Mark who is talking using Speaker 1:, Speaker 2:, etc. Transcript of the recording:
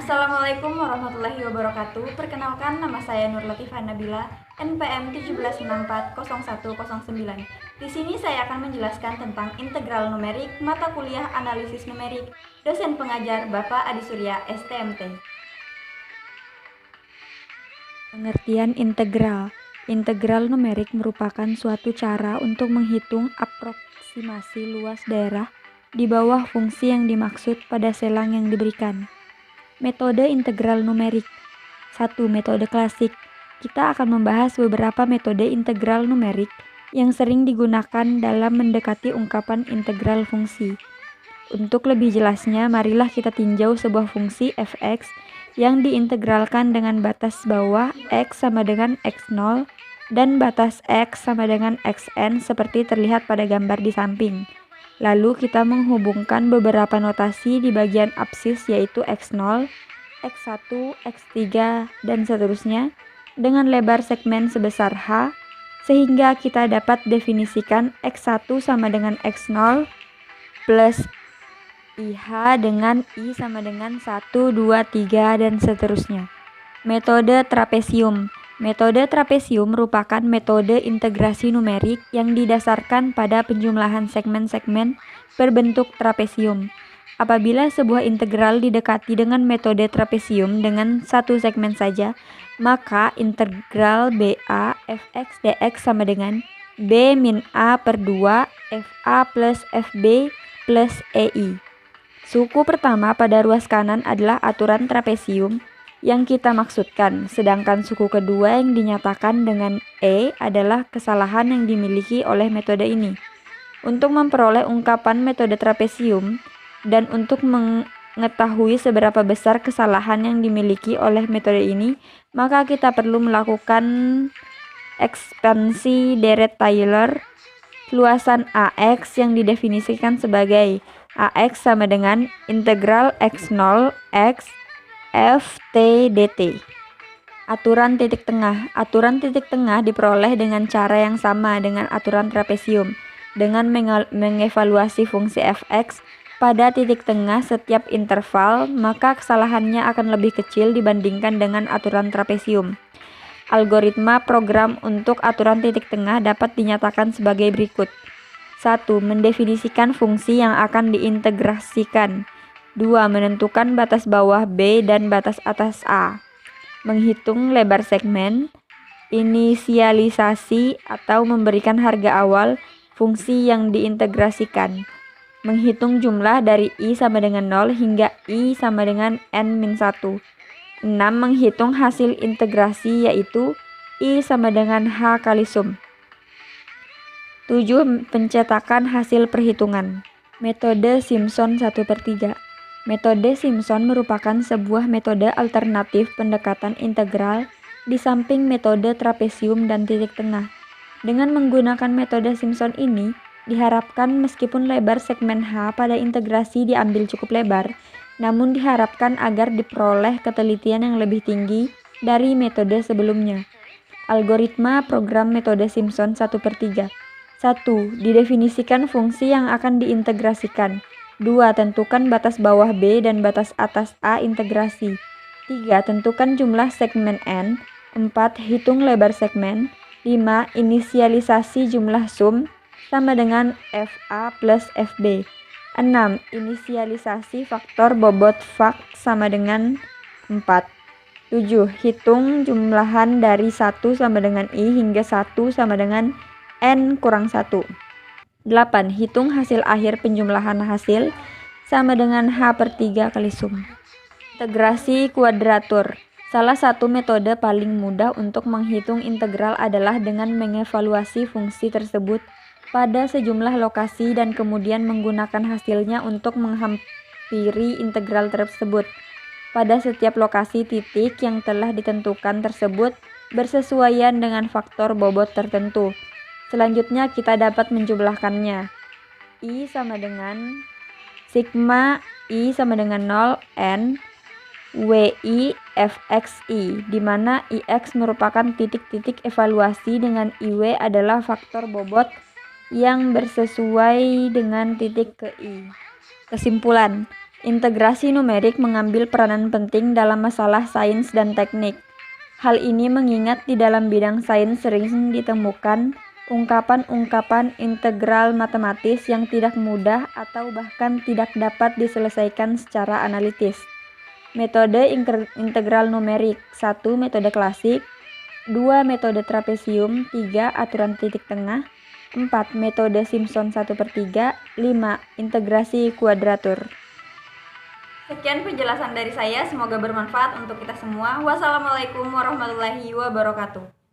Speaker 1: Assalamualaikum warahmatullahi wabarakatuh. Perkenalkan, nama saya Nur Latifah Nabila, NPM 17640109. Di sini saya akan menjelaskan tentang integral numerik mata kuliah analisis numerik, dosen pengajar Bapak Adi Surya, STMT. Pengertian integral. Integral numerik merupakan suatu cara untuk menghitung aproksimasi luas daerah di bawah fungsi yang dimaksud pada selang yang diberikan. Metode integral numerik. 1. Metode klasik. Kita akan membahas beberapa metode integral numerik yang sering digunakan dalam mendekati ungkapan integral fungsi. Untuk lebih jelasnya, marilah kita tinjau sebuah fungsi f(x) yang diintegralkan dengan batas bawah x sama dengan x0 dan batas x sama dengan xn seperti terlihat pada gambar di samping. Lalu kita menghubungkan beberapa notasi di bagian absis yaitu x0, x1, x3, dan seterusnya dengan lebar segmen sebesar h, sehingga kita dapat definisikan x1 sama dengan x0 plus IH dengan I sama dengan 1, 2, 3, dan seterusnya. Metode trapesium. Metode trapesium merupakan metode integrasi numerik yang didasarkan pada penjumlahan segmen-segmen berbentuk trapesium. Apabila sebuah integral didekati dengan metode trapesium dengan satu segmen saja, maka integral BA fx dx sama dengan B min A per 2 FA plus FB plus EI. Suku pertama pada ruas kanan adalah aturan trapesium yang kita maksudkan, sedangkan suku kedua yang dinyatakan dengan E adalah kesalahan yang dimiliki oleh metode ini. Untuk memperoleh ungkapan metode trapesium dan untuk mengetahui seberapa besar kesalahan yang dimiliki oleh metode ini, maka kita perlu melakukan ekspansi Deret-Taylor luasan AX yang didefinisikan sebagai AX sama dengan integral x0 x ft dt. Aturan titik tengah. Aturan titik tengah diperoleh dengan cara yang sama dengan aturan trapesium, dengan mengevaluasi fungsi fx pada titik tengah setiap interval, maka kesalahannya akan lebih kecil dibandingkan dengan aturan trapesium. Algoritma program untuk aturan titik tengah dapat dinyatakan sebagai berikut. 1. Mendefinisikan fungsi yang akan diintegrasikan. 2. Menentukan batas bawah B dan batas atas A. Menghitung lebar segmen. Inisialisasi atau memberikan harga awal fungsi yang diintegrasikan. Menghitung jumlah dari I sama dengan 0 hingga I sama dengan N-1. 6. Menghitung hasil integrasi yaitu I sama dengan H kali sum. 7. Pencetakan hasil perhitungan. Metode Simpson 1/3. Metode Simpson merupakan sebuah metode alternatif pendekatan integral di samping metode trapesium dan titik tengah. Dengan menggunakan metode Simpson ini, diharapkan meskipun lebar segmen H pada integrasi diambil cukup lebar, namun diharapkan agar diperoleh ketelitian yang lebih tinggi dari metode sebelumnya. Algoritma program metode Simpson 1/3. 1. Didefinisikan fungsi yang akan diintegrasikan. 2. Tentukan batas bawah B dan batas atas A integrasi. 3. Tentukan jumlah segmen N. 4. Hitung lebar segmen. 5. Inisialisasi jumlah sum sama dengan FA plus FB. 6. Inisialisasi faktor bobot fak sama dengan 4. 7. Hitung jumlahan dari 1 sama dengan I hingga 1 sama dengan N kurang 1. 8. Hitung hasil akhir penjumlahan hasil sama dengan H/3 kali sum. Integrasi kuadratur. Salah satu metode paling mudah untuk menghitung integral adalah dengan mengevaluasi fungsi tersebut pada sejumlah lokasi dan kemudian menggunakan hasilnya untuk menghampiri integral tersebut. Pada setiap lokasi, titik yang telah ditentukan tersebut bersesuaian dengan faktor bobot tertentu. Selanjutnya kita dapat menjumlahkannya. I sama dengan sigma I sama dengan 0 N WI FXI, di mana IX merupakan titik-titik evaluasi dengan IW adalah faktor bobot yang bersesuai dengan titik ke I. Kesimpulan, Integrasi numerik mengambil peranan penting dalam masalah sains dan teknik. Hal ini mengingat di dalam bidang sains sering ditemukan ungkapan-ungkapan integral matematis yang tidak mudah atau bahkan tidak dapat diselesaikan secara analitis. Metode integral numerik: 1. Metode klasik, 2. Metode trapesium, 3. Aturan titik tengah, 4. Metode Simpson 1/3, 5. Integrasi kuadratur. Sekian penjelasan dari saya, semoga bermanfaat untuk kita semua. Wassalamualaikum warahmatullahi wabarakatuh.